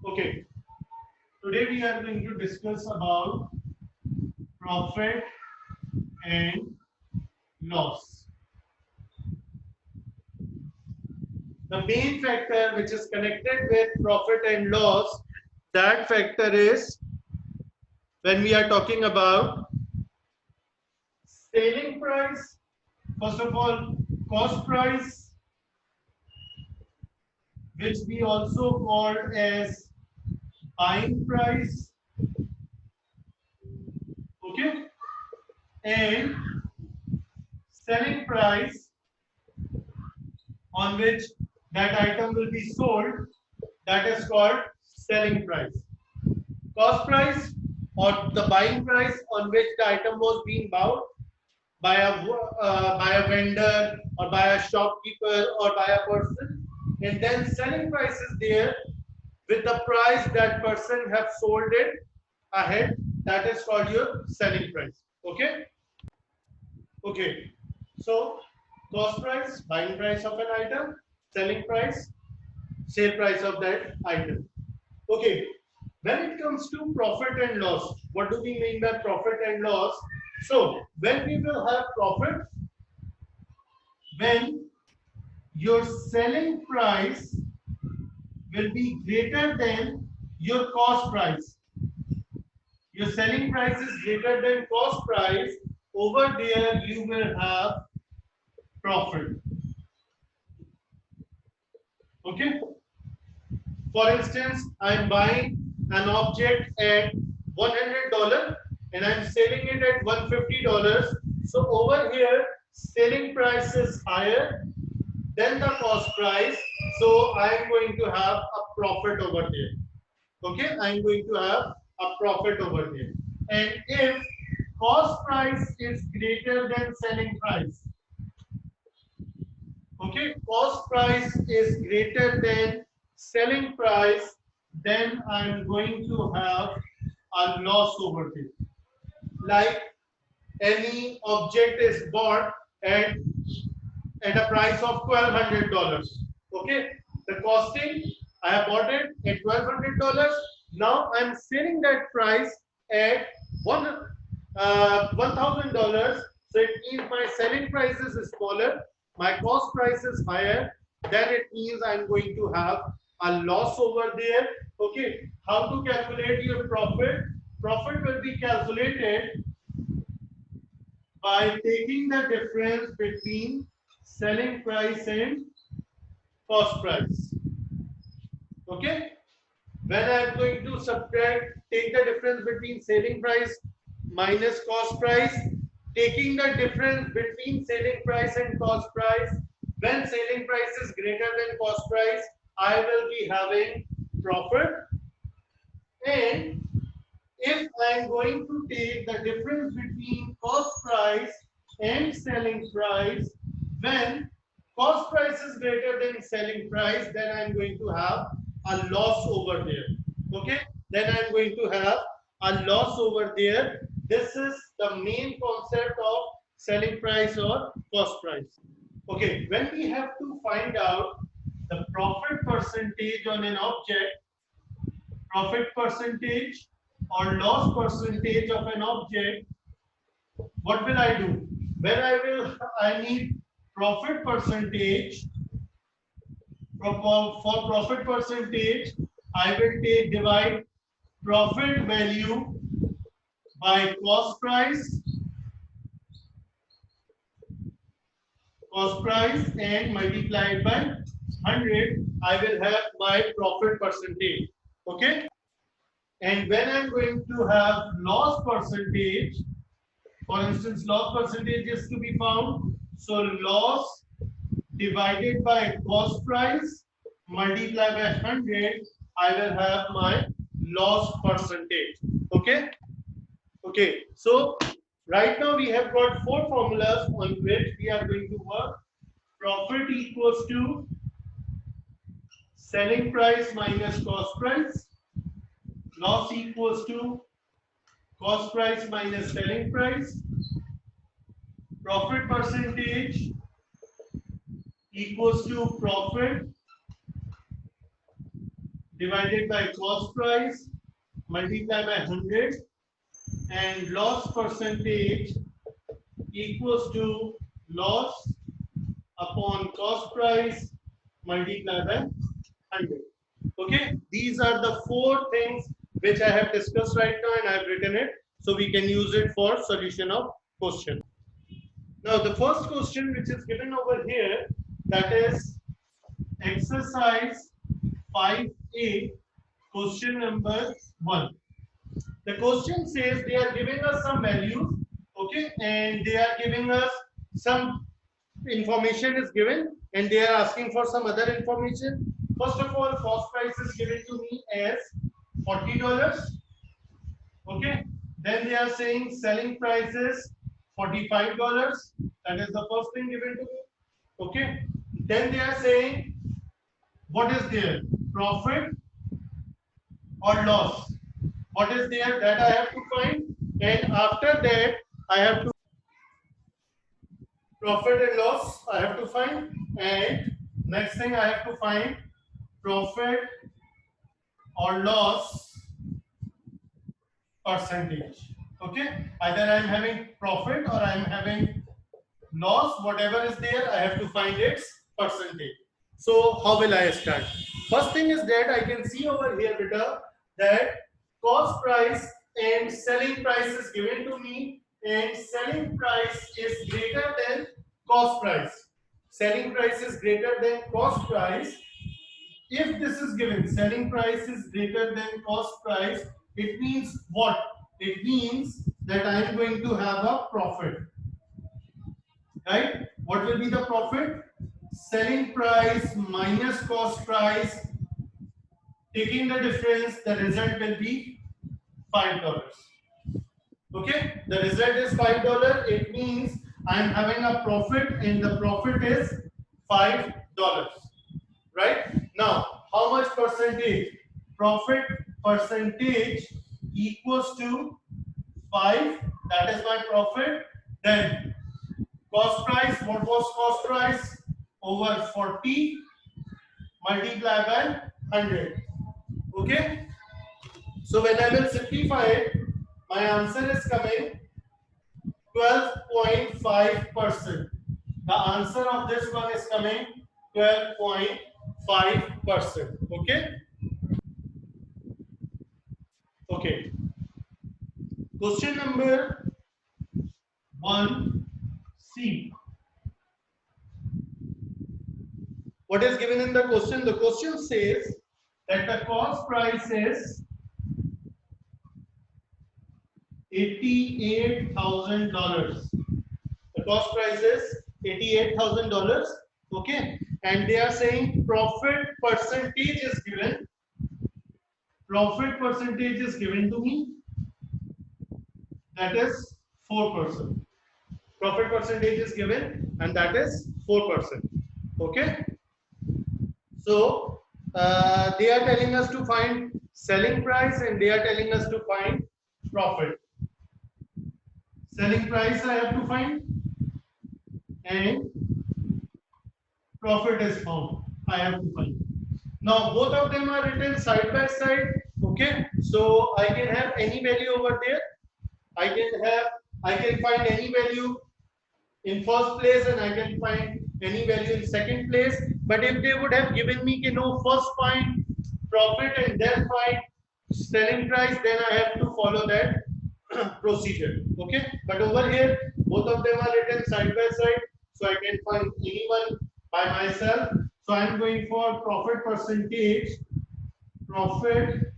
Okay, today we are going to discuss about profit and loss. The main factor which is connected with profit and loss, that factor is when we are talking about selling price, first of all, cost price, which we also call as buying price, okay, and selling price on which that item will be sold, that is called selling price. Cost price or the buying price on which the item was being bought by a vendor or by a shopkeeper or by a person, and then selling price is there with the price that person have sold it ahead, that is called your selling price. Okay, so cost price, buying price of an item, selling price, sale price of that item. Okay, when it comes to profit and loss, what do we mean by profit and loss? So when we will have profit, when your selling price will be greater than your cost price. Your selling price is greater than cost price. Over there, you will have profit. Okay. For instance, I am buying an object at $100 and I'm selling it at $150. So over here, selling price is higher than the cost price. So I am going to have a profit over there. Okay, I am going to have a profit over there. And if cost price is greater than selling price, okay, cost price is greater than selling price, then I'm going to have a loss over there. Like any object is bought at a price of $1,200. Okay, the costing, I have bought it at $1,200. Now I'm selling that price at $1,000. So it means my selling price is smaller, my cost price is higher. Then it means I'm going to have a loss over there. Okay, how to calculate your profit? Profit will be calculated by taking the difference between selling price and cost price. Okay, when I am going to subtract, take the difference between selling price minus cost price, taking the difference between selling price and cost price, when selling price is greater than cost price, I will be having profit. And if I am going to take the difference between cost price and selling price, when cost price is greater than selling price, then I am going to have a loss over there. Okay, then I am going to have a loss over there. This is the main concept of selling price or cost price. Okay, when we have to find out the profit percentage on an object, profit percentage or loss percentage of an object, what will I do? When I need profit percentage, for profit percentage, I will take divide profit value by cost price and multiply it by 100. I will have my profit percentage. Okay. And when I'm going to have loss percentage, for instance, loss percentage is to be found. So loss divided by cost price multiply by 100, I will have my loss percentage. Okay. Okay. So right now we have got four formulas on which we are going to work. Profit equals to selling price minus cost price. Loss equals to cost price minus selling price. Profit percentage equals to profit divided by cost price multiplied by 100, and loss percentage equals to loss upon cost price multiplied by 100. Okay, these are the four things which I have discussed right now, and I have written it so we can use it for solution of question. Now the first question which is given over here, that is exercise 5A, question number 1. The question says they are giving us some values, okay, and they are giving us some information is given, and they are asking for some other information. First of all, cost price is given to me as $40. Okay. Then they are saying selling price is $45. That is the first thing given to me. Okay. Then they are saying what is there? Profit or loss? What is there that I have to find? And after that, I have to profit and loss I have to find, and next thing I have to find profit or loss percentage. Okay, either I'm having profit or I'm having loss, whatever is there, I have to find its percentage. So how will I start? First thing is that I can see over here, beta, that cost price and selling price is given to me, and selling price is greater than cost price. Selling price is greater than cost price. If this is given, selling price is greater than cost price, it means what? It means that I am going to have a profit. Right? What will be the profit? Selling price minus cost price. Taking the difference, the result will be $5. Okay, the result is $5. It means I am having a profit, and the profit is $5. Right? Now, how much percentage? Profit percentage equals to 5. That is my profit. Then cost price. What was cost price? Over 40 multiplied by 100. Okay. So when I will simplify it, my answer is coming 12.5%. The answer of this one is coming 12.5%. Okay. Okay. Question number 1C. What is given in the question? The question says that the cost price is $88,000. The cost price is $88,000. Okay, and they are saying profit percentage is given. Profit percentage is given to me. That is 4%. Profit percentage is given, and that is 4%. Okay. So they are telling us to find selling price, and they are telling us to find profit. Selling price I have to find, and profit is found. I have to find. Now both of them are written side by side. Okay, so I can have any value over there. I can find any value in first place, and I can find any value in second place. But if they would have given me, first find profit and then find selling price, then I have to follow that procedure. Okay, but over here both of them are written side by side, so I can find anyone by myself. So I am going for profit percentage. Profit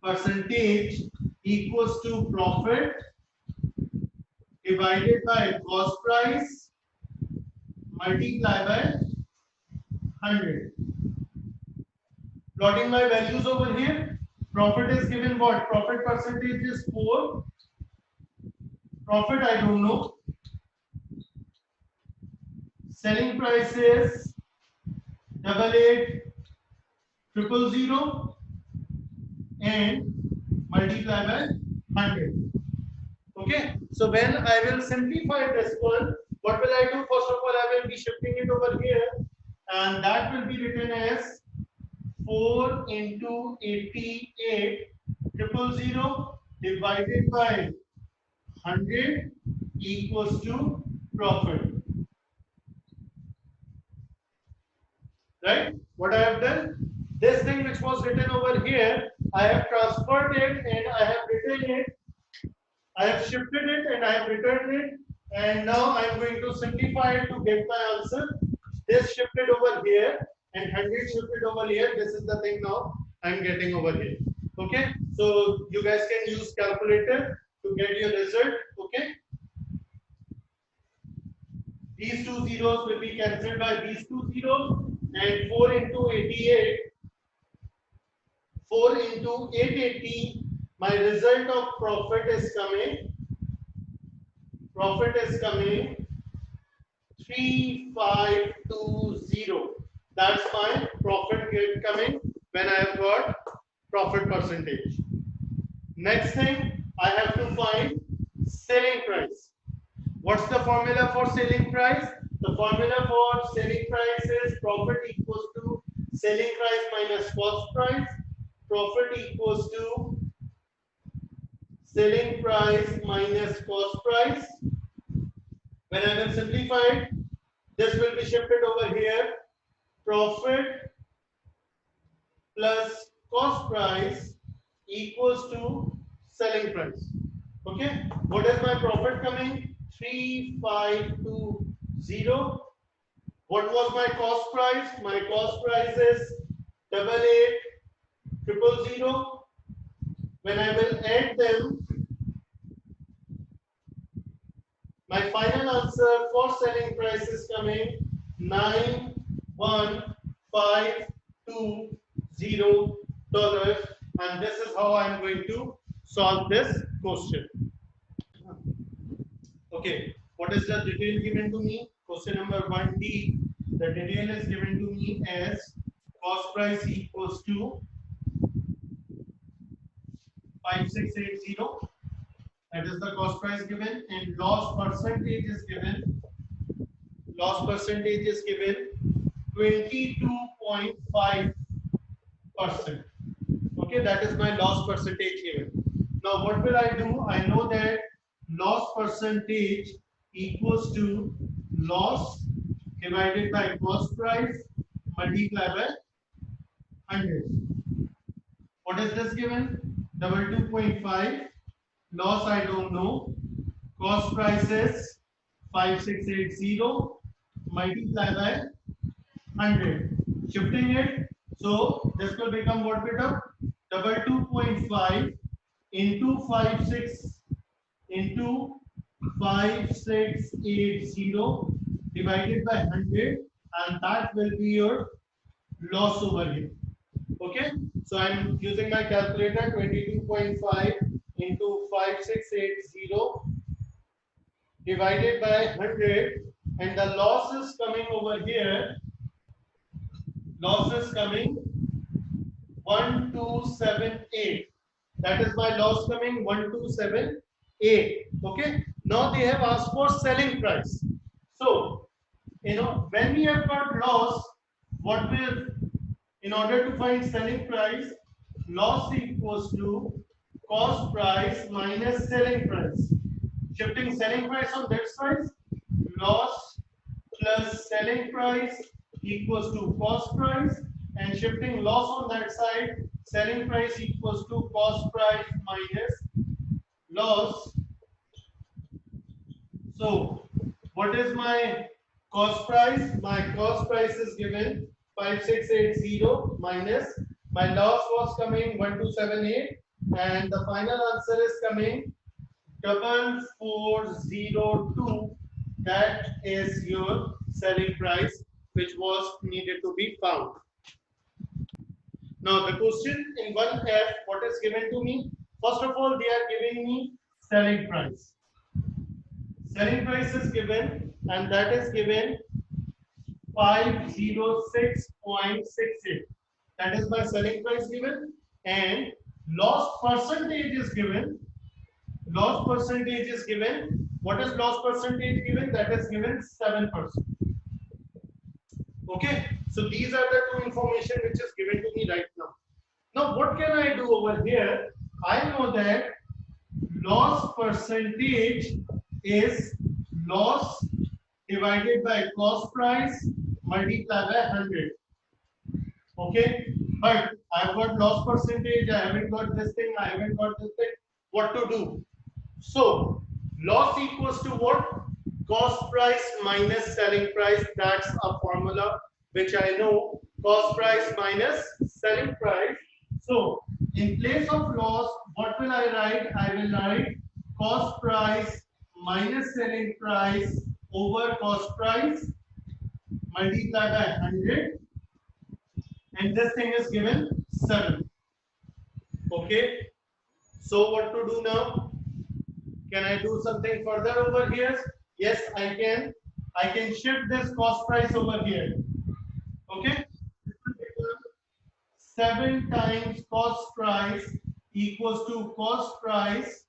percentage equals to profit divided by cost price multiplied by 100. Plotting my values over here. Profit is given what? Profit percentage is 4. Profit I don't know. Selling price is 88,000 and multiply by 100. Okay. So when I will simplify this one, what will I do? First of all, I will be shifting it over here, and that will be written as 4 into 88,000 divided by 100 equals to profit. Right? What I have done? This thing which was written over here, I have transferred it and I have written it. I have shifted it and I have returned it. And now I am going to simplify it to get my answer. This shifted over here and 100 shifted over here. This is the thing now I am getting over here. Okay. So you guys can use calculator to get your result. Okay. These two zeros will be cancelled by these two zeros, and 4 into 88, 4 into 880, my result of profit is coming 3520. That's my profit get coming when I have got profit percentage. Next thing, I have to find selling price. What's the formula for selling price? The formula for selling price is profit equals to selling price minus cost price. Profit equals to selling price minus cost price. When I will simplify it, this will be shifted over here. Profit plus cost price equals to selling price. Okay. What is my profit coming? 3520. What was my cost price? My cost price is 88,000. When I will add them, my final answer for selling price is coming 91,520 and this is how I am going to solve this question. Okay, what is the detail given to me? Question number 1D. The detail is given to me as cost price equals to 5680. That is the cost price given, and loss percentage is given. Loss percentage is given 22.5%. Okay, that is my loss percentage given. Now, what will I do? I know that loss percentage equals to loss divided by cost price multiplied by 100. What is this given? 22.5. Loss I don't know. Cost price is 5680 multiplied by 100. Shifting it. So this will become what beta? 22.5 into 5680 divided by 100, and that will be your loss over here. Okay, so I'm using my calculator. 22.5 into 5680 divided by 100, and the loss is coming over here. Loss is coming 1278. That is my loss coming 1278. Okay, now they have asked for selling price. So when we have got loss, what will, in order to find selling price, loss equals to cost price minus selling price. Shifting selling price on that side, loss plus selling price equals to cost price, and shifting loss on that side, selling price equals to cost price minus loss. So what is my cost price? My cost price is given 5680 minus my loss was coming 1278, and the final answer is coming 4402. That is your selling price which was needed to be found. Now the question in 1F, what is given to me? First of all, they are giving me selling price. Selling price is given, and that is given 506.68. That is my selling price given, and loss percentage is given. Loss percentage is given. What is loss percentage given? That is given 7%. Okay, so these are the two information which is given to me right now. Now what can I do over here? I know that loss percentage is loss divided by cost price multiplied by 100. Okay, but I've got loss percentage, I haven't got this thing, I haven't got this thing. What to do? So loss equals to what? Cost price minus selling price. That's a formula which I know. Cost price minus selling price. So in place of loss, what will I write? I will write cost price minus selling price over cost price multiplied by 100, and this thing is given 7. Okay, so what to do now? Can I do something further over here? Yes, I can. I can shift this cost price over here. Okay, 7 times cost price equals to cost price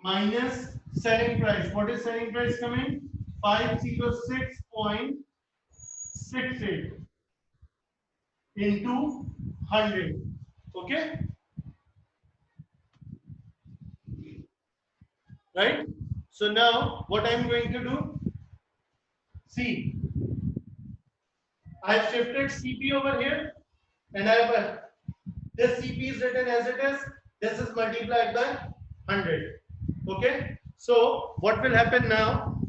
minus selling price. What is selling price coming? 506.68 into 100. Okay, right? So now what I'm going to do? See, I've shifted CP over here, and I've this CP is written as it is. This is multiplied by 100. Okay. So what will happen now?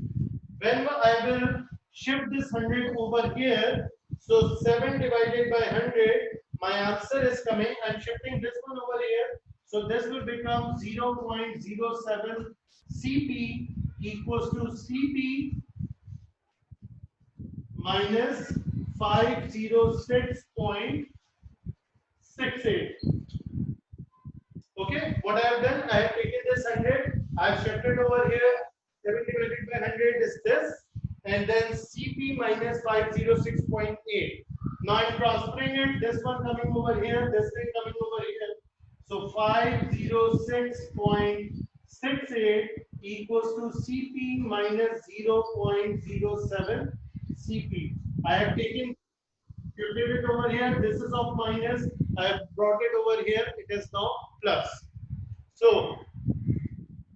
When I will shift this 100 over here, so 7 divided by 100, my answer is coming. I'm shifting this one over here. So this will become 0.07 CP equals to CP minus 506.68. Okay, what I have done, I have taken this 100, I have shifted over here. 7 divided by 100 is this, and then CP minus 506.8. Now I'm transferring it, this one coming over here, this thing coming over here. So 506.68 equals to CP minus 0.07 CP. I have taken shifted it over here. This is of minus. I have brought it over here. It is now plus. So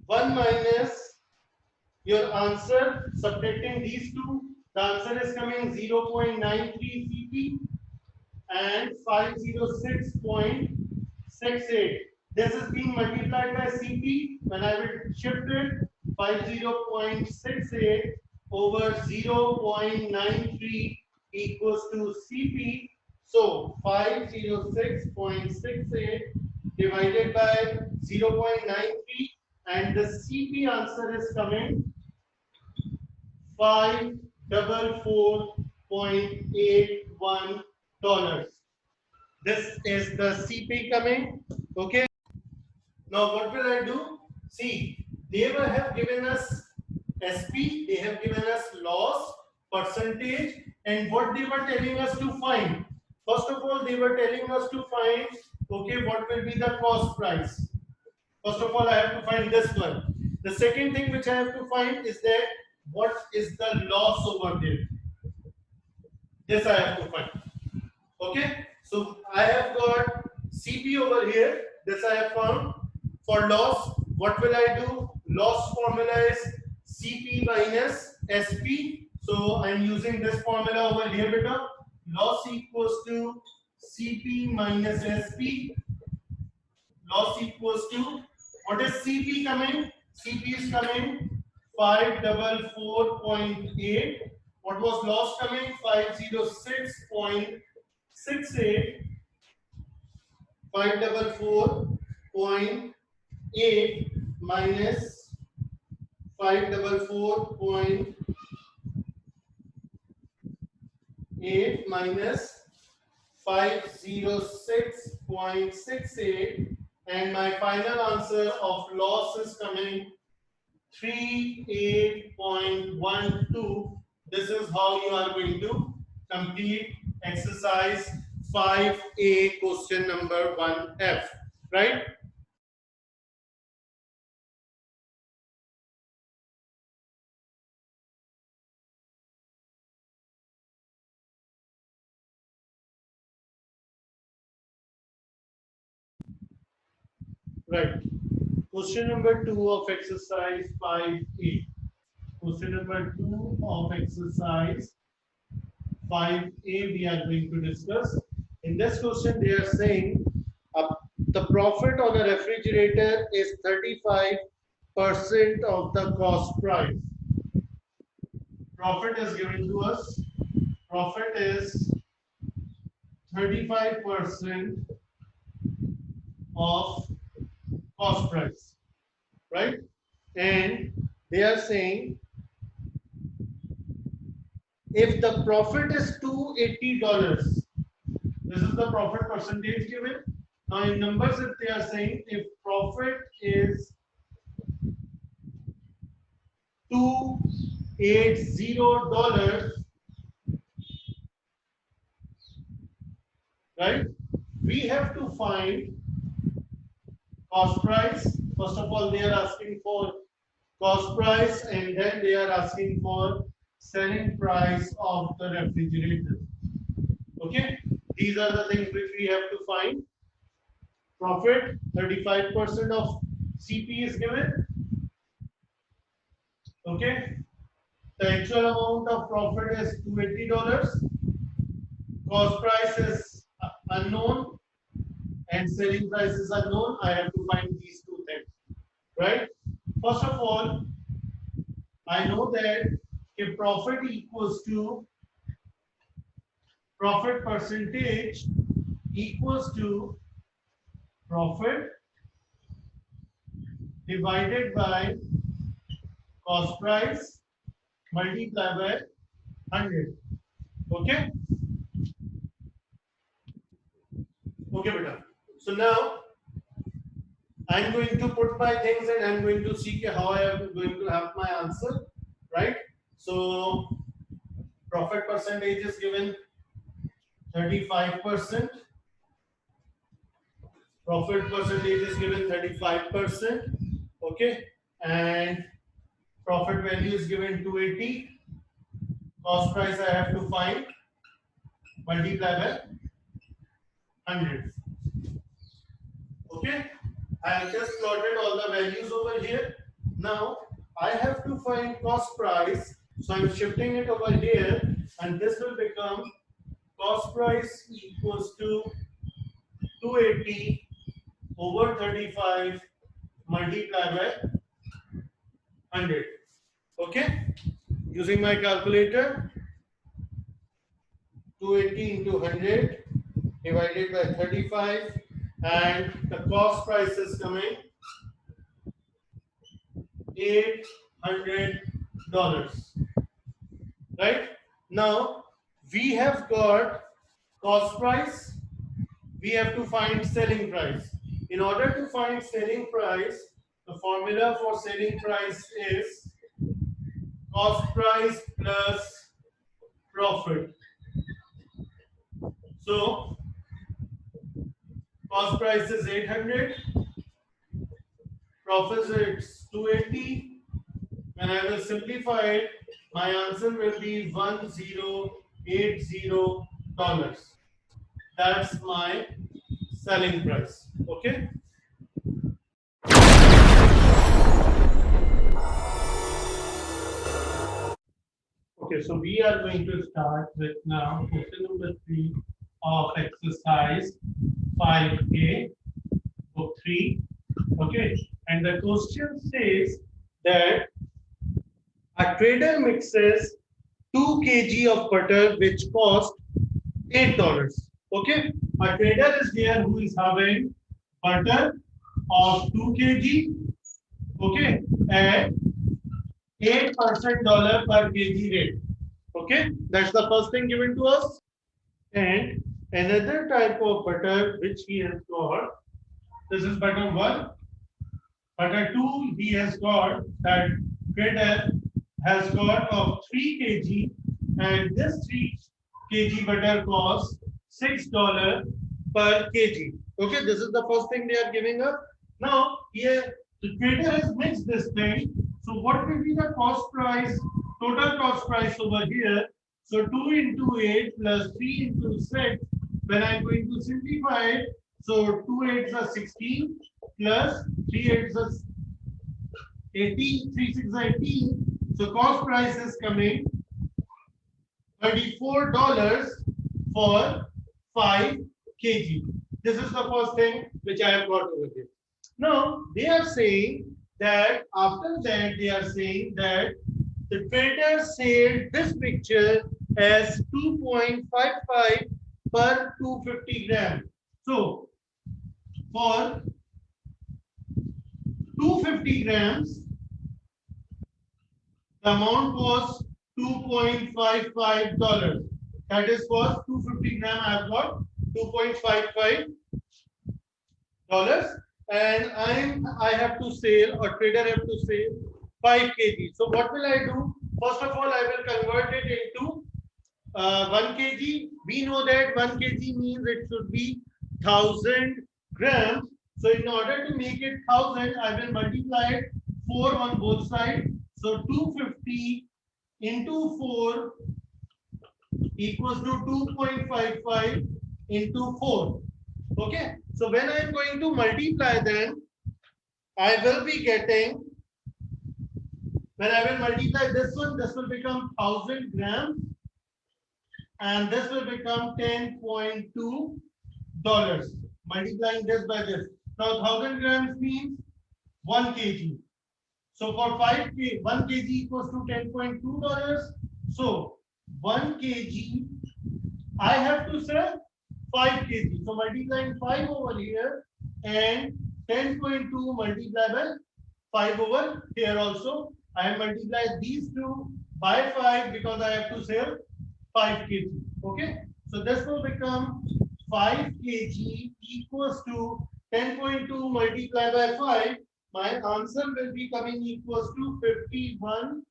1 minus your answer, subtracting these two, the answer is coming 0.93 CP and 506.68. This is being multiplied by CP. When I will shift it, 50.68 over 0.93 equals to CP. So 506.68 divided by 0.93, and the CP answer is coming 544.81 dollars. This is the CP coming. Okay. Now what will I do? See, they have given us SP, they have given us loss percentage, and what they were telling us to find. First of all, they were telling us to find, okay, what will be the cost price. First of all, I have to find this one. The second thing which I have to find is that what is the loss over there. This I have to find. Okay, so I have got CP over here. This I have found. For loss, what will I do? Loss formula is CP minus SP. So I'm using this formula over here, beta. Loss equals to CP minus SP. Loss equals to, what is CP coming? CP is coming 544.8. What was loss coming? 506.68. 544.8 minus 544.8 minus 506.68, and my final answer of loss is coming 38.12. This is how you are going to complete exercise 5A question number 1F, right? Right. Question number 2 of exercise 5A. Question number 2 of exercise 5A we are going to discuss. In this question, they are saying the profit on a refrigerator is 35% of the cost price. Profit is given to us. Profit is 35% of cost price, right? And they are saying if the profit is $280, this is the profit percentage given. Now in numbers, if they are saying if profit is $280, right? We have to find cost price. First of all, they are asking for cost price, and then they are asking for selling price of the refrigerator. Okay, these are the things which we have to find. Profit 35% of CP is given. Okay, the actual amount of profit is $280. Cost price is unknown and selling price is unknown. I have to find these two things, right? First of all, I know that if profit equals to profit percentage equals to profit divided by cost price multiplied by 100. Okay? Okay, beta. So now I'm going to put my things and I'm going to see how I am going to have my answer, right? So profit percentage is given 35%. Profit percentage is given 35%. Okay, and profit value is given 280. Cost price I have to find, multiply by 100. Okay, I have just plotted all the values over here. Now I have to find cost price, so I'm shifting it over here, and this will become cost price equals to 280 over 35 multiplied by 100. Okay, using my calculator, 280 into 100 divided by 35, and the cost price is coming $800. Right? Now we have got cost price, we have to find selling price. In order to find selling price, the formula for selling price is cost price plus profit. So cost price is 800, profit is 280. When I will simplify it, my answer will be $1080. That's my selling price. Okay. Okay, so we are going to start with now question number 3 of exercise 5A book 3. Okay, and the question says that a trader mixes 2 kg of butter which cost $8. Okay, a trader is there who is having butter of 2 kg. Okay, at 8% dollar per kg rate. Okay, that's the first thing given to us. And another type of butter which he has got, this is butter 1. Butter 2, he has got that trader has got of 3 kg, and this 3 kg butter costs $6 per kg. Okay, this is the first thing they are giving us. Now here the trader has mixed this thing. So what will be the cost price, total cost price over here? So 2 into 8 plus 3 into 6. When I'm going to simplify it, So 2 8s are 16 plus 3 8s are 18, 3 6 are 18. So cost price is coming $34 for 5 kg. This is the first thing which I have got over here. Now they are saying that after that they are saying that the trader sold this picture as 2.55 per 250 gram. So for 250 grams, the amount was $2.55. That is for 250 gram. I have got $2.55, and I have to sell, or trader have to sell 5 kg. So what will I do? First of all, I will convert it into 1 kg. We know that 1 kg means it should be 1000 grams. So in order to make it 1000, I will multiply it 4 on both sides. So 250 into 4 equals to 2.55 into 4. Okay. So when I am going to multiply, then I will be getting, when I will multiply this one, this will become 1000 grams. And this will become $10.2. Multiplying this by this. Now 1000 grams means 1 kg. So for 5 kg, 1 kg equals to $10.2. So 1 kg, I have to sell 5 kg. So multiplying 5 over here and 10.2 multiplied by 5 over here also. I have multiplied these two by 5 because I have to sell 5 kg. Okay. So this will become 5 kg equals to 10.2 multiplied by 5. My answer will be coming equals to $51.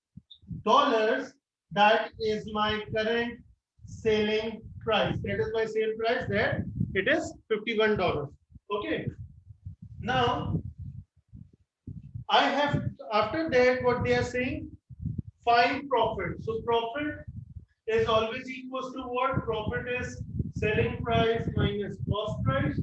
That is my current selling price. That is my sale price. That it is $51. Okay. Now I have, after that, what they are saying, find profit. So profit is always equals to what? Profit is selling price minus cost price.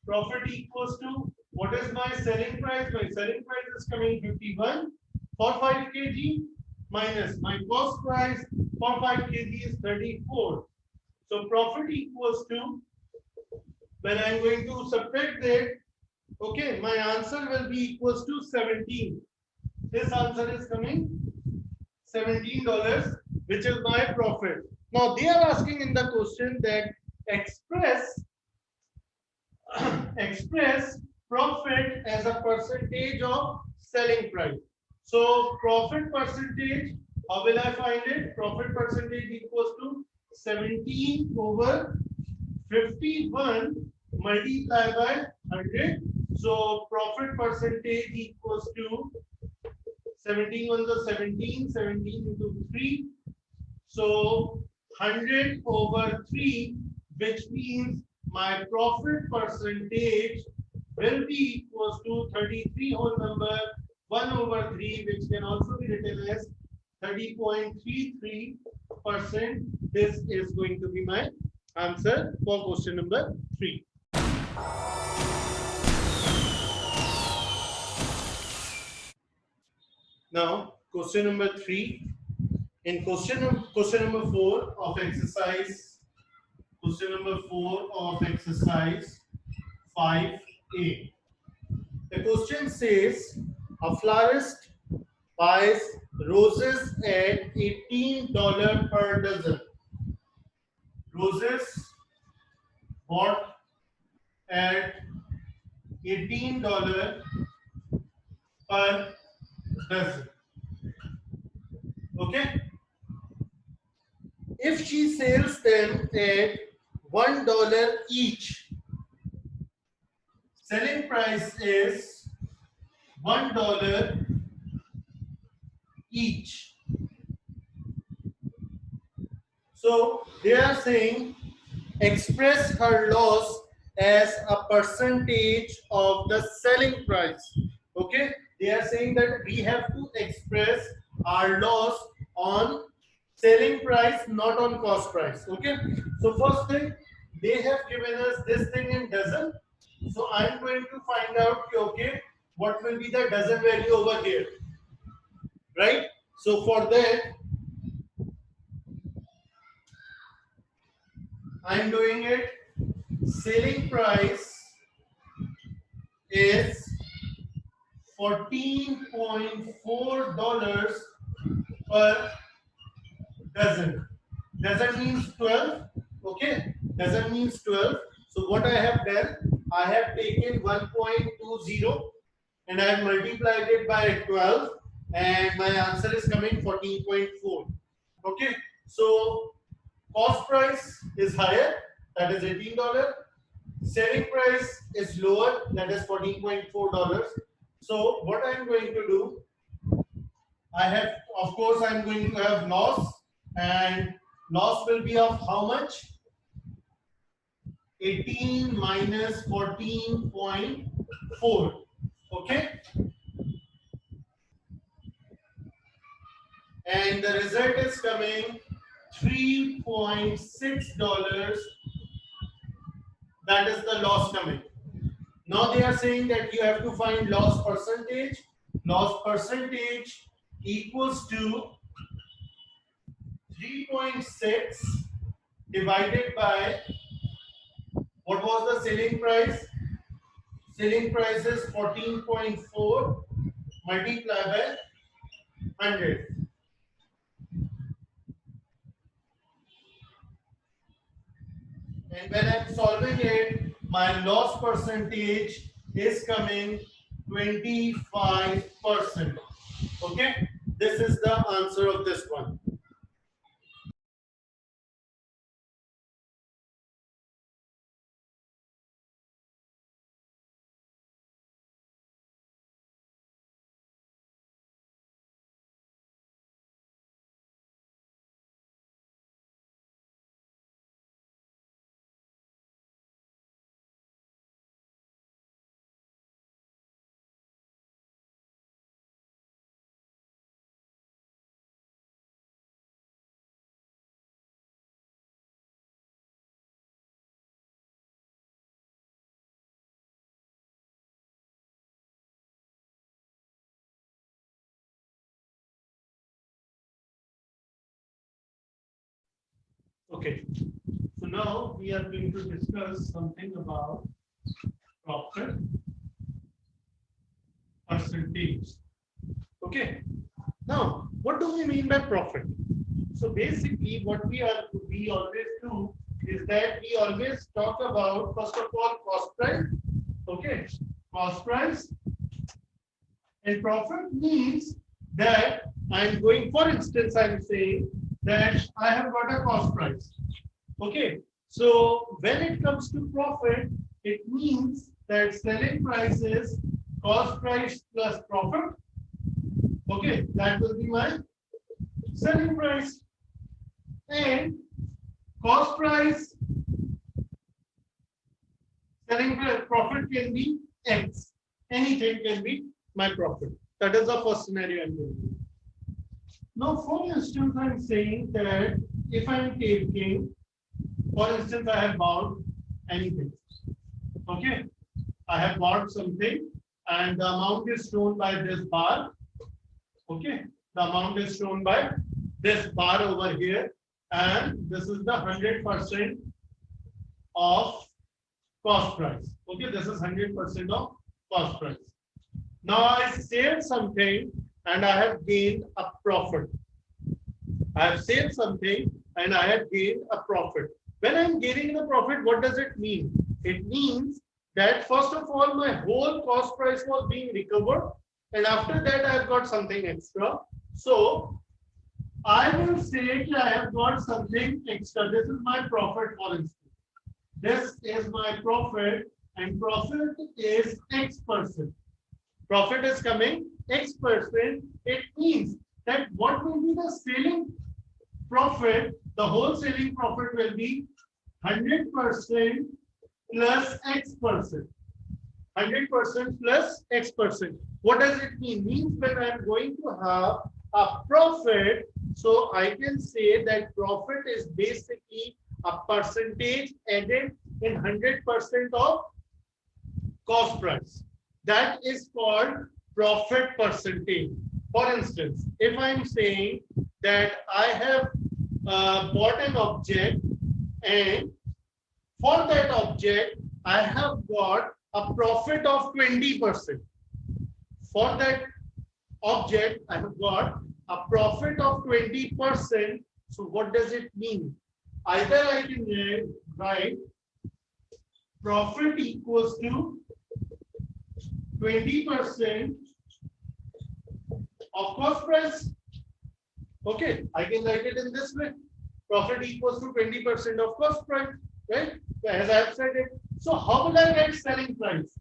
Profit equals to, what is my selling price? My selling price is coming 51 for 5 kg minus my cost price for 5 kg is 34. So profit equals to, when I am going to subtract that, okay, my answer will be equals to 17. This answer is coming $17, which is my profit. Now they are asking in the question that express profit as a percentage of selling price. So profit percentage, how will I find it? Profit percentage equals to 17 over 51 multiplied by 100. So profit percentage equals to 17 on the 17 into 3. So 100 over 3, which means my profit percentage will be equals to 33 whole number 1 over 3, which can also be written as 30.33%. This is going to be my answer for question number 3. Now, question number 3. In question number 4 of exercise, question number 4 of exercise 5A. The question says a florist buys roses at $18 per dozen. Roses bought at $18 per dozen. Okay. If she sells them at $1 each, selling price is $1 each. So they are saying express her loss as a percentage of the selling price. Okay, they are saying that we have to express our loss on selling price, not on cost price. Okay, so first thing, they have given us this thing in dozen. will be the dozen value over here, right? So for that, I am doing it. Selling price is $14.4 per dozen. Dozen means 12. Okay, dozen means 12. So what I have done, I have taken 1.20 and I have multiplied it by 12, and my answer is coming 14.4. Okay, so cost price is higher, that is $18. Selling price is lower, that is $14.4. So what I am going to do, I have, of course, I am going to have loss, and loss will be of how much? 18 minus 14.4. Okay, and the result is coming $3.6. That is the loss coming. Now they are saying that you have to find loss percentage. Loss percentage equals to 3.6 divided by, what was the selling price? Selling price is 14.4 multiplied by 100. And when I'm solving it, my loss percentage is coming 25%. Okay, this is the answer of this one. Okay, so now we are going to discuss something about profit percentage. Okay, now what do we mean by profit? So basically what we always do is that we always talk about, first of all, cost price. Okay, cost price. And profit means that I'm going, for instance, I'm saying that I have got a cost price. Okay, so when it comes to profit, it means that selling price is cost price plus profit. Okay, that will be my selling price. And cost price, selling price, profit can be X. Anything can be my profit. That is the first scenario I'm going to do. Now, for instance, I'm saying that if I'm taking, for instance, I have bought anything. Okay, I have bought something, and the amount is shown by this bar. Okay, the amount is shown by this bar over here, and this is the 100% of cost price. Okay, this is 100% of cost price. Now I sold something and I have gained a profit. I have sold something and I have gained a profit. When I'm gaining the profit, what does it mean? It means that first of all, my whole cost price was being recovered, and after that, I have got something extra. So I will say that I have got something extra. This is my profit, for instance. This is my profit, and profit is X%. Profit is coming X%. It means that what will be the selling profit? The whole selling profit will be 100% plus X%. 100% plus X%. What does it mean? Means when I am going to have a profit, so I can say that profit is basically a percentage added in 100% of cost price. That is called profit percentage. For instance, if I'm saying that I have bought an object, and for that object I have got a profit of 20%. For that object I have got a profit of 20%. So what does it mean? Either I can write profit equals to 20% of cost price. Okay, I can write it in this way. Profit equals to 20% of cost price, right? As I have said it. So how will I get selling price?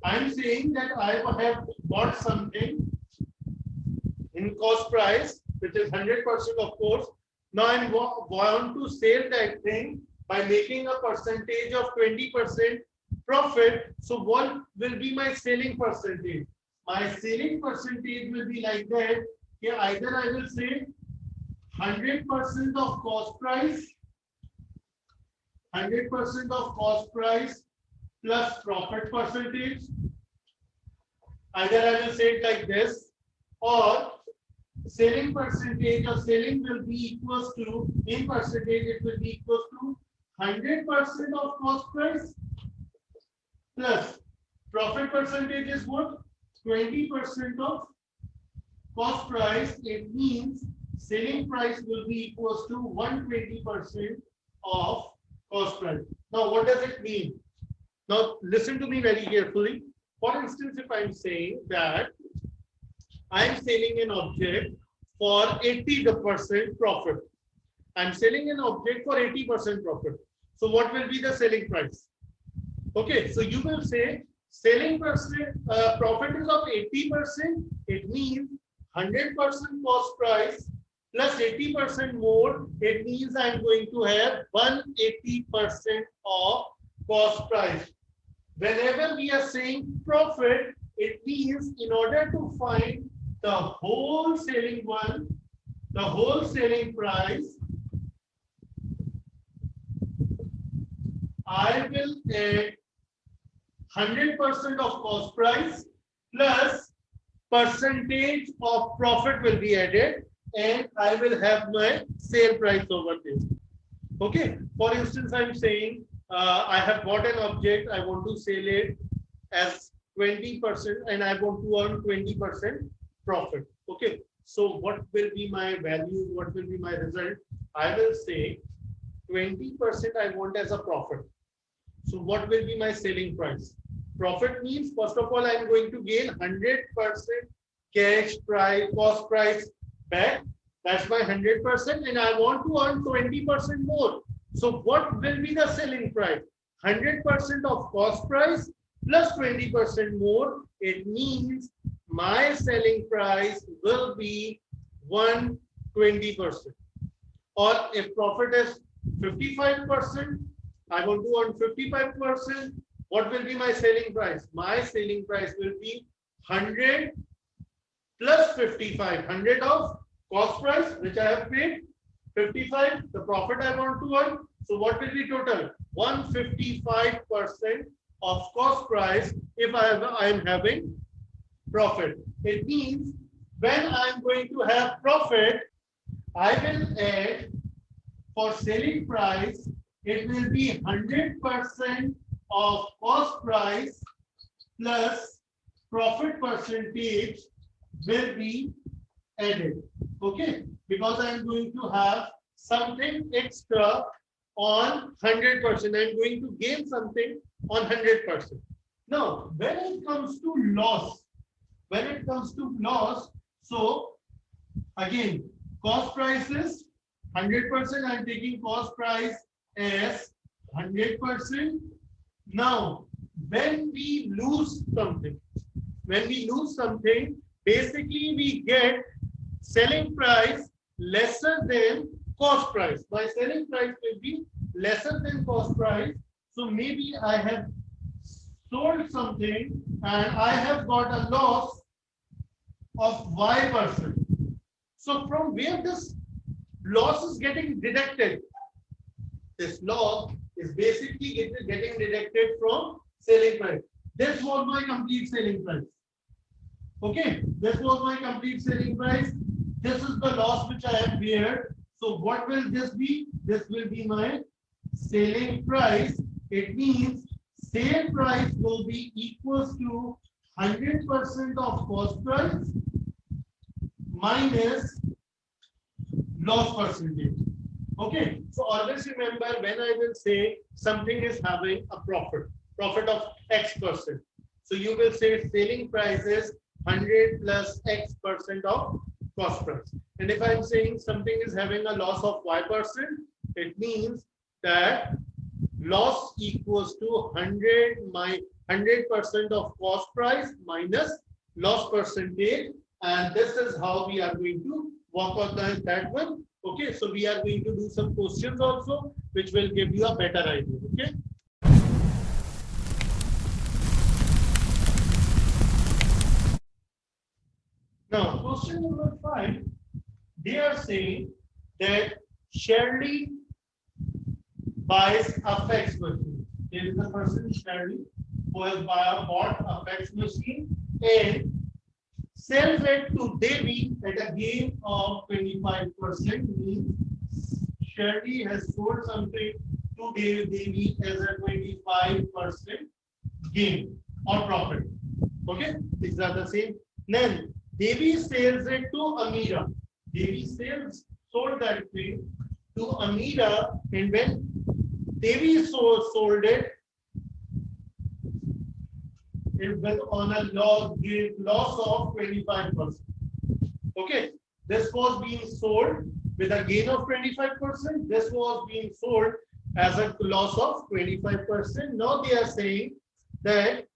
I'm saying that I have bought something in cost price, which is 100% of course. Now I want to sell that thing by making a percentage of 20% profit. So what will be my selling percentage? My selling percentage will be like that. Yeah, either I will say 100% of cost price, 100% of cost price plus profit percentage. Either I will say it like this, or selling percentage or selling will be equals to, in percentage it will be equals to 100% of cost price plus profit percentage is what? 20% of cost price. It means selling price will be equals to 120% of cost price. Now what does it mean? Now listen to me very carefully. For instance, if I'm saying that I'm selling an object for 80% profit. I'm selling an object for 80% profit. So what will be the selling price? Okay, so you will say selling profit is of 80%. It means 100% cost price plus 80% more. It means I'm going to have 180% of cost price. Whenever we are saying profit, it means in order to find the whole selling price, I will add 100% of cost price plus percentage of profit will be added, and I will have my sale price over this. Okay. For instance, I'm saying I have bought an object, I want to sell it as 20% and I want to earn 20% profit. Okay. So what will be my value? What will be my result? I will say 20% I want as a profit. So what will be my selling price? Profit means, first of all, I'm going to gain 100% cash price, cost price back. That's my 100%, and I want to earn 20% more. So what will be the selling price? 100% of cost price plus 20% more. It means my selling price will be 120%. Or if profit is 55%, I want to earn 55%. What will be my selling price? My selling price will be 100 plus 55. 100 of cost price, which I have paid. 55, the profit I want to earn. So what will be total? 155% of cost price if I am having profit. It means when I am going to have profit, I will add for selling price, it will be 100% of cost price plus profit percentage will be added. Okay, because I am going to have something extra on 100%. I am going to gain something on 100%. Now, when it comes to loss, so again, cost price is 100%. I am taking cost price as 100%. Now, when we lose something, basically we get selling price lesser than cost price. My selling price will be lesser than cost price. So maybe I have sold something and I have got a loss of Y%. So from where this loss is getting deducted? This loss is basically getting deducted from selling price. This was my complete selling price. Okay, this was my complete selling price. This is the loss which I have beared. So what will this be? This will be my selling price. It means sale price will be equals to 100% of cost price minus loss percentage. Okay, so always remember when I will say something is having a profit of X percent. So you will say selling price is 100 plus X percent of cost price. And if I'm saying something is having a loss of Y percent, it means that loss equals to 100% of cost price minus loss percentage. And this is how we are going to work on that one. Okay, so we are going to do some questions also, which will give you a better idea. Okay. Now, question number 5, they are saying that Shirley buys a fax machine. There is a person, Shirley, who has bought a fax machine and sells it to Devi at a gain of 25%. Means Shirley has sold something to Devi as a 25% gain or profit. Okay, these are the same. Then Devi sells it to Amira. Devi sold that thing to Amira, and when Devi sold it with on a loss of 25%. Okay, this was being sold with a gain of 25%. This was being sold as a loss of 25%. Now they are saying that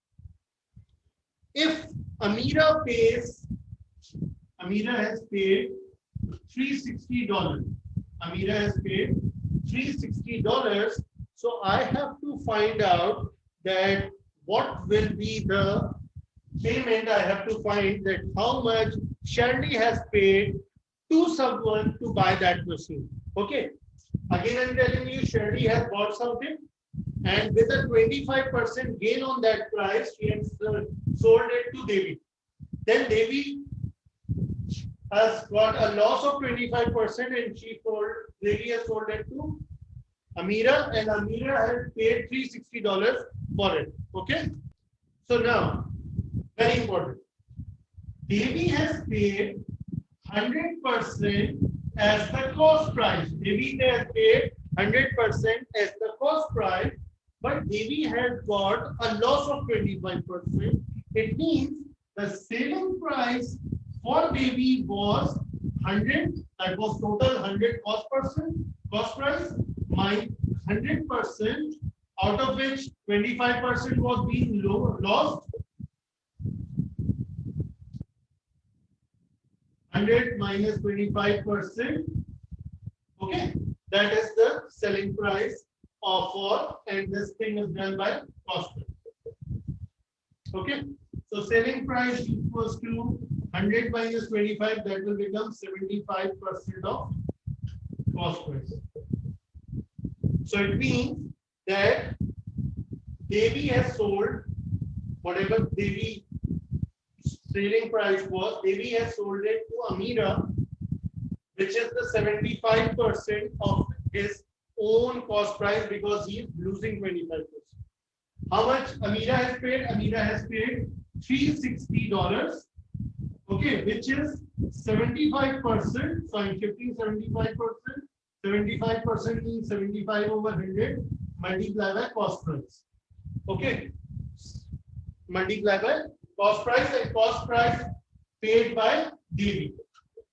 if Amira has paid $360. Amira has paid $360. So I have to find out that what will be the payment. I have to find that how much Shirley has paid to someone to buy that machine. Okay. Again, I'm telling you, Shirley has bought something, and with a 25% gain on that price, she has sold it to Devi. Then Devi has got a loss of 25%, and Devi has sold it to Amira, and Amira has paid $360 for it. Okay. So now, very important. Devi has paid 100% as the cost price. Devi has paid 100% as the cost price, but Devi has got a loss of 25%. It means the selling price for Devi was 100. That was total 100 cost price minus 100%, out of which 25% was being lost. 100 minus 25%. Okay, that is the selling price of and this thing is done by cost price. Okay, so selling price equals to 100 minus 25, that will become 75% of cost price. So it means that Devi has sold whatever Devi selling price was. Devi has sold it to Amira, which is the 75% of his own cost price, because he is losing 25%. How much Amira has paid? Amira has paid $360. Okay, which is 75%. So I'm shifting 75%. 75% means 75 over 100 multiplied by cost price. Okay, multiplied by cost price, and cost price paid by Devi.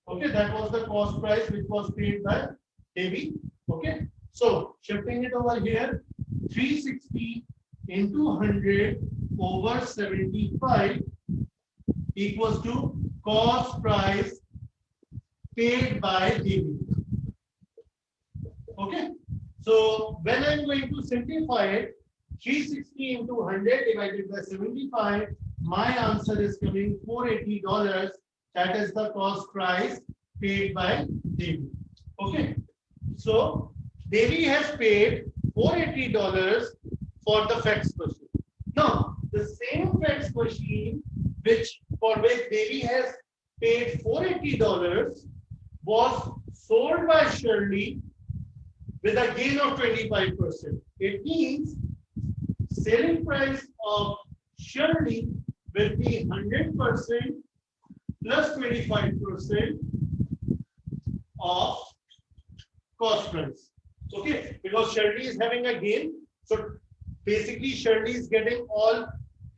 Okay, that was the cost price which was paid by Devi. Okay, so shifting it over here, 360 into 100 over 75 equals to cost price paid by Devi. Okay, so when I'm going to simplify it, 360 into 100 divided by 75, my answer is coming $480. That is the cost price paid by Devi. Okay, so Devi has paid $480 for the fax machine. Now, the same fax machine which for which Devi has paid $480 was sold by Shirley with a gain of 25%. It means selling price of Shirley will be 100% plus 25% of cost price. Okay, because Shirley is having a gain, so basically Shirley is getting all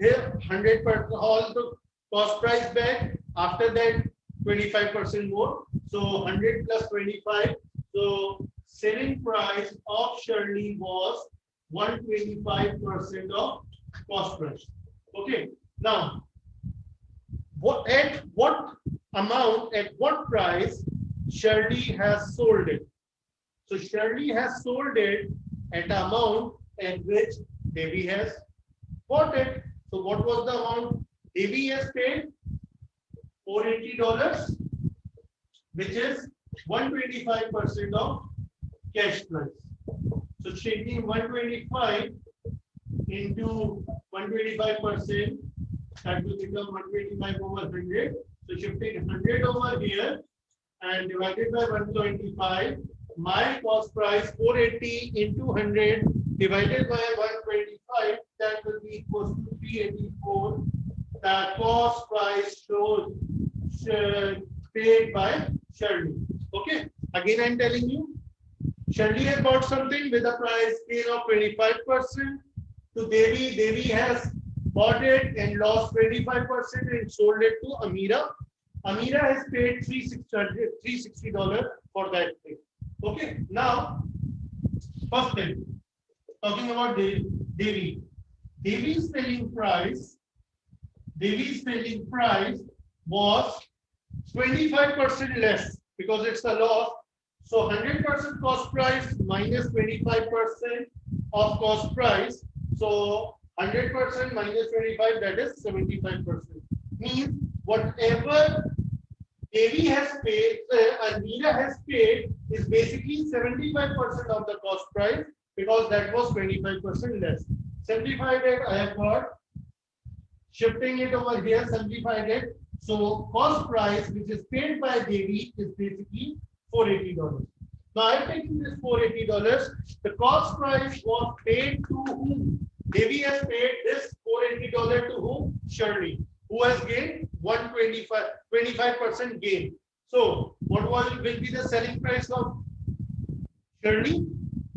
her 100%, all the cost price back. After that, 25% more. So 100 plus 25. So selling price of Shirley was 125% of cost price. Okay. Now, at what amount, at what price Shirley has sold it? So Shirley has sold it at the amount at which Devi has bought it. So what was the amount Devi has paid? $480, which is 125% of cash price. So taking 125 into 125%, that will become 125 over 100. So shifting 100 over here and divided by 125, my cost price 480 into 100 divided by 125, that will be equal to 384. The cost price shows paid by Shirley. Okay. Again, I'm telling you, Shirley has bought something with a price gain of 25% to Devi. Devi has bought it and lost 25% and sold it to Amira. Amira has paid $360 for that thing. Okay. Now, first thing, talking about Devi. Devi's selling price was 25% less because it's a loss. So 100% cost price minus 25% of cost price. So 100% minus 25, that is 75%. Means whatever Devi has paid, Amira has paid is basically 75% of the cost price because that was 25% less. Simplified it, I have got. Shifting it over here, simplified it. So cost price which is paid by Devi is basically $480. Now I'm taking this $480. The cost price was paid to whom? Devi has paid this $480 to whom? Shirley, who has gained 25% gain. So what will be the selling price of Shirley?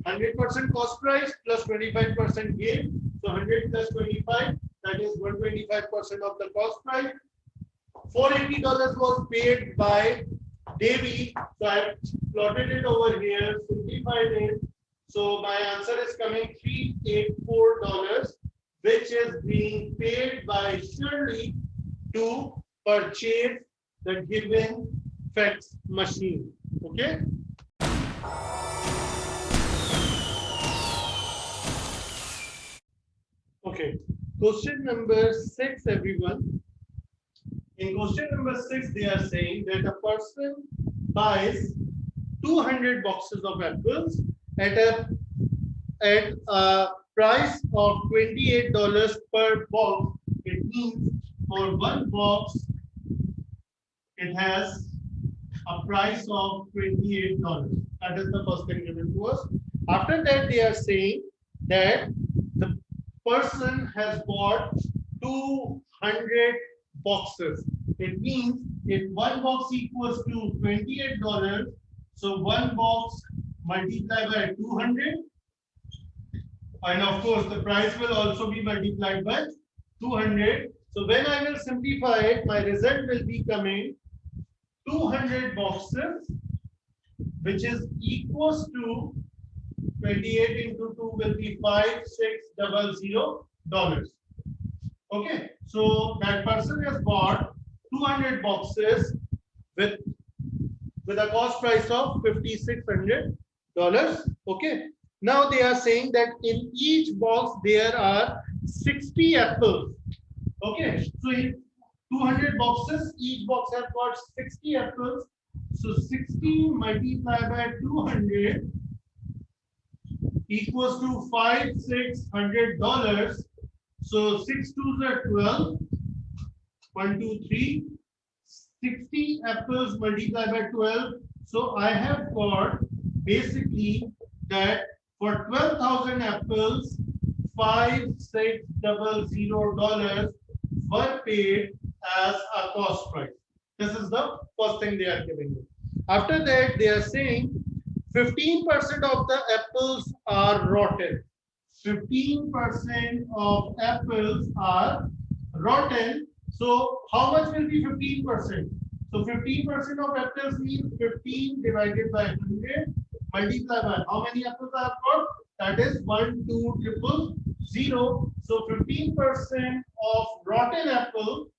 100% cost price plus 25% gain. So 100 plus 25, that is 125% of the cost price. $480 was paid by Devi. So I have plotted it over here, simplified it. So my answer is coming $384, which is being paid by Shirley to purchase the given fax machine. Okay. Okay. Question number 6, everyone. In question number 6, they are saying that a person buys 200 boxes of apples at a price of $28 per box. It means for one box, it has a price of $28. That is the first thing given to us. After that, they are saying that the person has bought 200 boxes. It means if one box equals to $28, so one box multiplied by 200, and of course the price will also be multiplied by 200. So when I will simplify it, my result will be coming 200 boxes, which is equals to 28 into 2 will be $5600. Okay, so that person has bought 200 boxes with a cost price of $5,600. Okay, now they are saying that in each box there are 60 apples. Okay, so in 200 boxes, each box has got 60 apples. So 60 multiplied by 200 equals to $5,600. So 6 2s are 12. 1, 2, 3. 60 apples multiplied by 12. So I have got basically that for 12,000 apples, $5600 were paid as a cost price. This is the first thing they are giving you. After that, they are saying 15% of the apples are rotten. 15% of apples are rotten. So how much will be 15%? So 15% of apples means 15 divided by 100 multiplied by how many apples I have got? That is 1, 2, 0, 0. So 15% of rotten apple,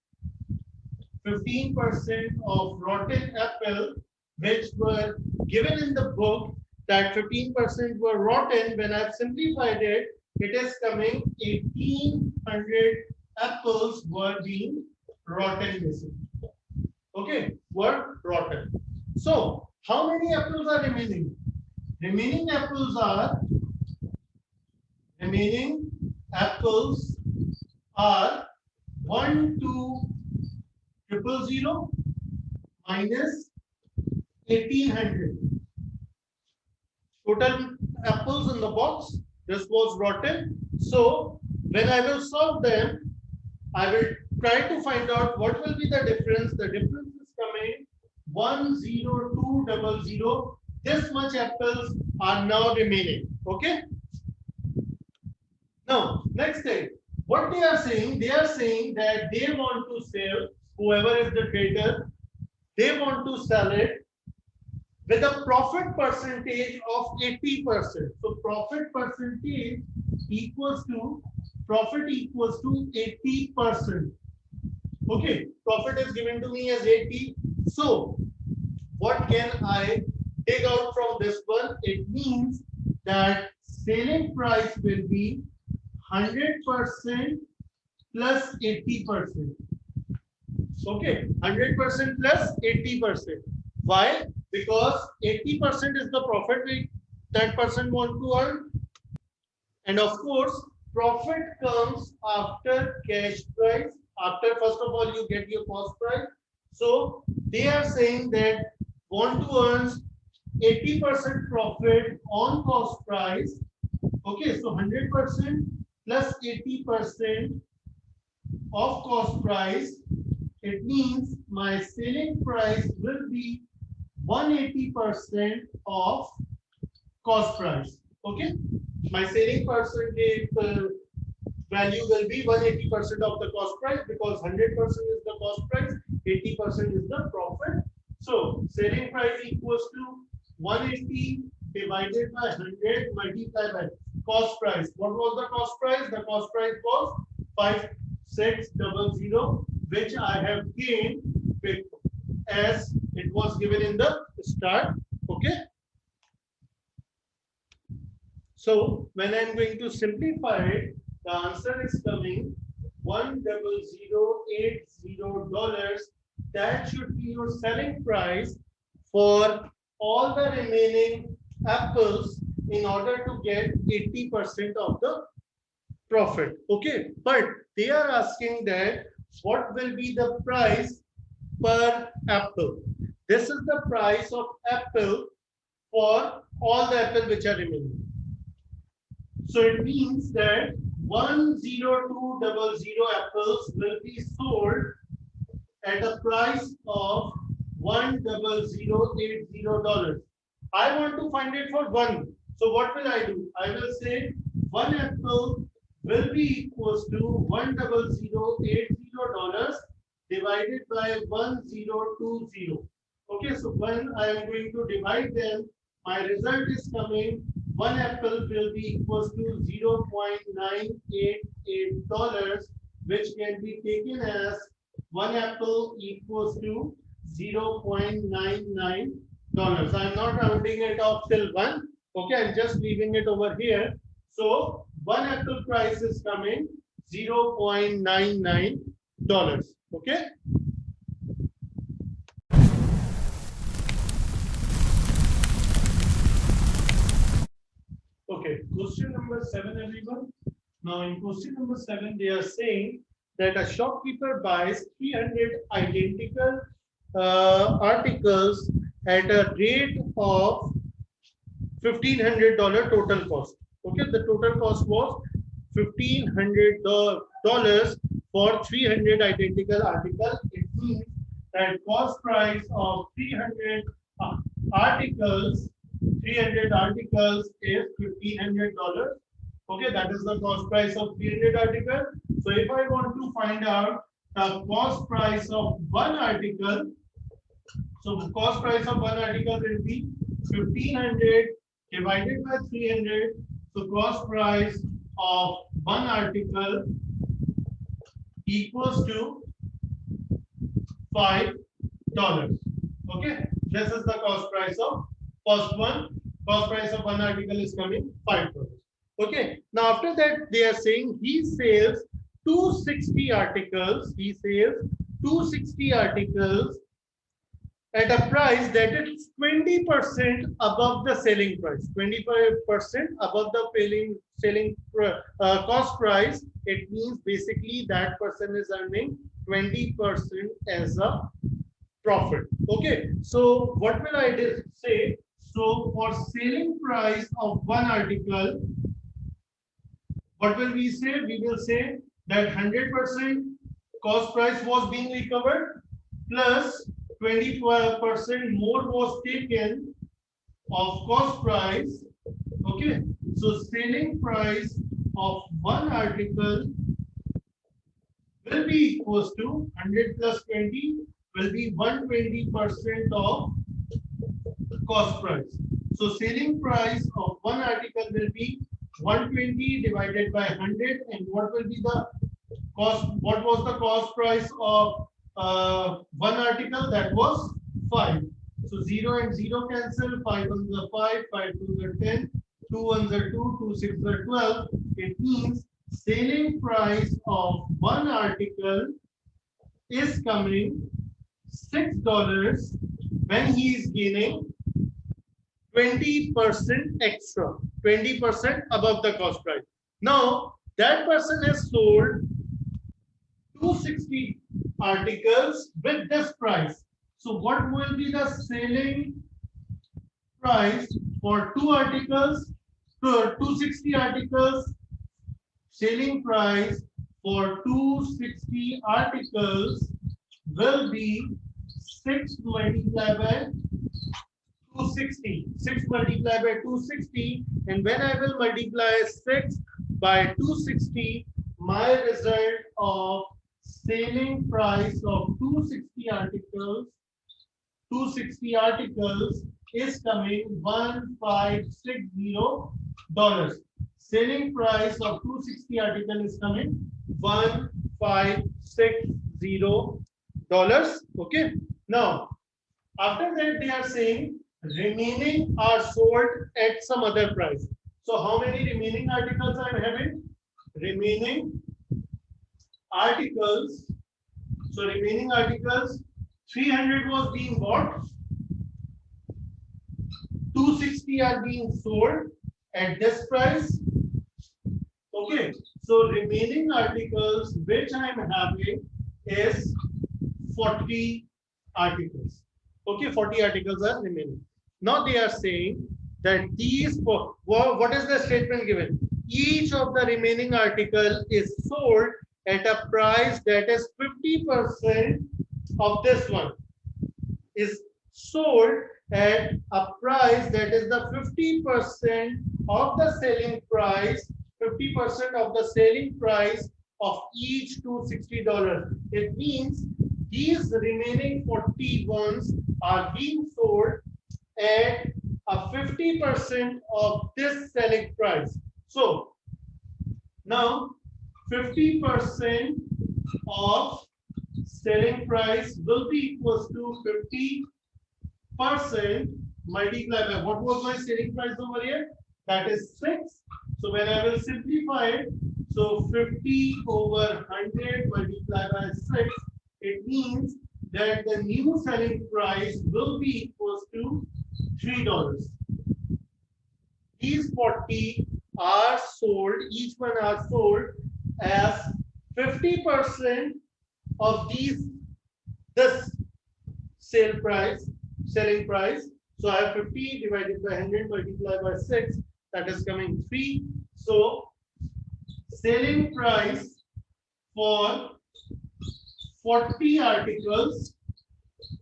15% of rotten apple, which were given in the book, that 15% were rotten. When I've simplified it, it is coming 1800 apples were being rotten basically. Okay, were rotten. So how many apples are remaining? Remaining apples are 1, 2, 000 minus 1800. Total apples in the box. This was rotten. So when I will solve them, I will try to find out what will be the difference. The difference is coming 10200. This much apples are now remaining. Okay. Now, next thing, what they are saying that they want to sell, whoever is the trader, they want to sell it with a profit percentage of 80%. So profit percentage equals to 80%. Okay, profit is given to me as 80. So what can I take out from this one? It means that selling price will be 100% plus 80%. Okay, 100% plus 80%. Why? Because 80% is the profit that person want to earn. And of course, profit comes after cash price. After, first of all, you get your cost price. So they are saying that want to earn 80% profit on cost price. Okay, so 100% plus 80% of cost price. It means my selling price will be 180% of cost price. Okay, my selling percentage value will be 180% of the cost price, because 100% is the cost price, 80% is the profit. So selling price equals to 180 divided by 100 multiplied by cost price. What was the cost price? The cost price was 5600, which I have gained as it was given in the start. Okay. So when I'm going to simplify it, the answer is coming $10080. That should be your selling price for all the remaining apples in order to get 80% of the profit. Okay, but they are asking that what will be the price per apple. This is the price of apple for all the apple which are remaining. So it means that 10200 apples will be sold at a price of $10080. I want to find it for one. So what will I do? I will say one apple will be equals to $10080 divided by 1020. Okay, so when I am going to divide them, my result is coming. One apple will be equals to $0.988, which can be taken as one apple equals to $0.99. I'm not rounding it off till one. Okay, I'm just leaving it over here. So one apple price is coming $0.99. Okay. Okay, question number 7, everyone. Now in question number 7, they are saying that a shopkeeper buys 300 identical articles at a rate of $1,500 total cost. Okay, the total cost was $1,500 for 300 identical articles. It means that cost price of 300 articles, 300 articles is $1,500. Okay, that is the cost price of 300 articles. So if I want to find out the cost price of one article, so the cost price of one article will be 1,500 divided by 300. So cost price of one article equals to $5. Okay, this is the cost price of first one. Cost price of one article is coming $5. Okay, now after that they are saying he sells 260 articles. He sells 260 articles at a price that is 20% above the selling price, 25% above the selling cost price. It means basically that person is earning 20% as a profit. Okay, so what will I say? So for selling price of one article, what will we say? We will say that 100% cost price was being recovered plus 25% more was taken of cost price. Okay, so selling price of one article will be equals to 100 plus 20 will be 120% of cost price. So selling price of one article will be 120 divided by 100, and what will be the cost? What was the cost price of one article? That was 5. So 0 and 0 cancel. 5 ones are 5, 5 2s are 10, 2 ones are 2, 2 6 are 12. It means selling price of one article is coming $6 when he is gaining 20% extra, 20% above the cost price. Now that person has sold 260 articles with this price. So what will be the selling price for two articles, 260 articles? Selling price for 260 articles will be 6 multiplied by 260. 6 multiplied by 260, and when I will multiply 6 by 260, my result of selling price of 260 articles is coming $1,560. Selling price of 260 article is coming $1,560. Okay. Now, after that they are saying remaining are sold at some other price. So how many remaining articles I am having? Remaining articles. So remaining articles, 300 was being bought, 260 are being sold at this price. Okay, so remaining articles which I am having is 40 articles. Okay, 40 articles are remaining. Now they are saying that these, what is the statement given? Each of the remaining article is sold at a price that is 50% of this one, is sold at a price that is the 50% of the selling price, 50% of the selling price of each $260. It means these remaining 40 ones are being sold at a 50% of this selling price. So now 50% of selling price will be equals to 50% multiplied by, what was my selling price over here? That is 6. So when I will simplify it, so 50 over 100 multiplied by 6, it means that the new selling price will be equals to $3. These 40 are sold, each one are sold as 50% of this selling price. So I have 50 divided by 100 multiplied by 6, that is coming 3. So selling price for 40 articles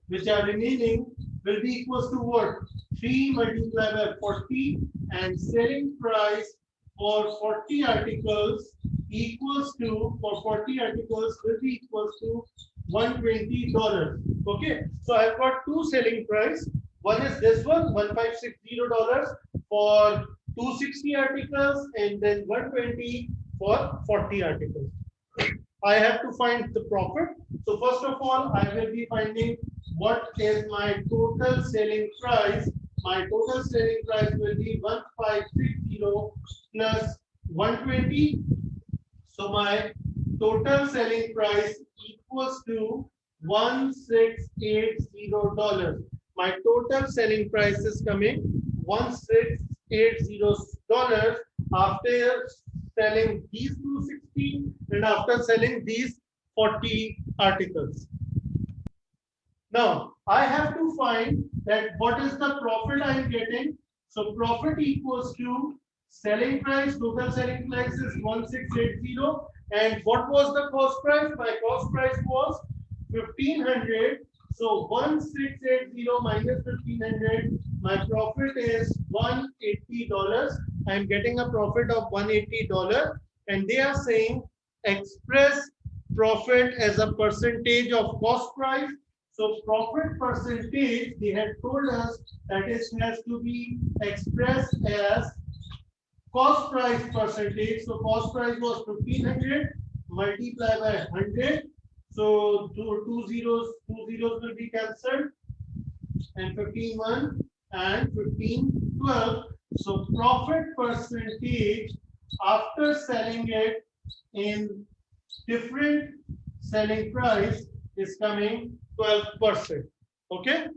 which are remaining will be equals to what? 3 multiplied by 40, and selling price for 40 articles equals to, for 40 articles will be equals to $120. Okay, so I've got two selling price. One is this one, $1560 for 260 articles, and then 120 for 40 articles. I have to find the profit. So first of all, I will be finding what is my total selling price. My total selling price will be 1560 plus 120. So my total selling price equals to $1680. My total selling price is coming $1680 after selling these 260 and after selling these 40 articles. Now I have to find that what is the profit I am getting. So profit equals to selling price, total selling price is 1680, and what was the cost price? My cost price was 1500. So 1680 minus 1500, my profit is $180. I am getting a profit of $180, and they are saying express profit as a percentage of cost price. So profit percentage, they had told us that it has to be expressed as cost price percentage. So cost price was 1500 multiplied by 100. So two zeros will be cancelled, and 15 and 15 So profit percentage after selling it in different selling price is coming 12%. Okay.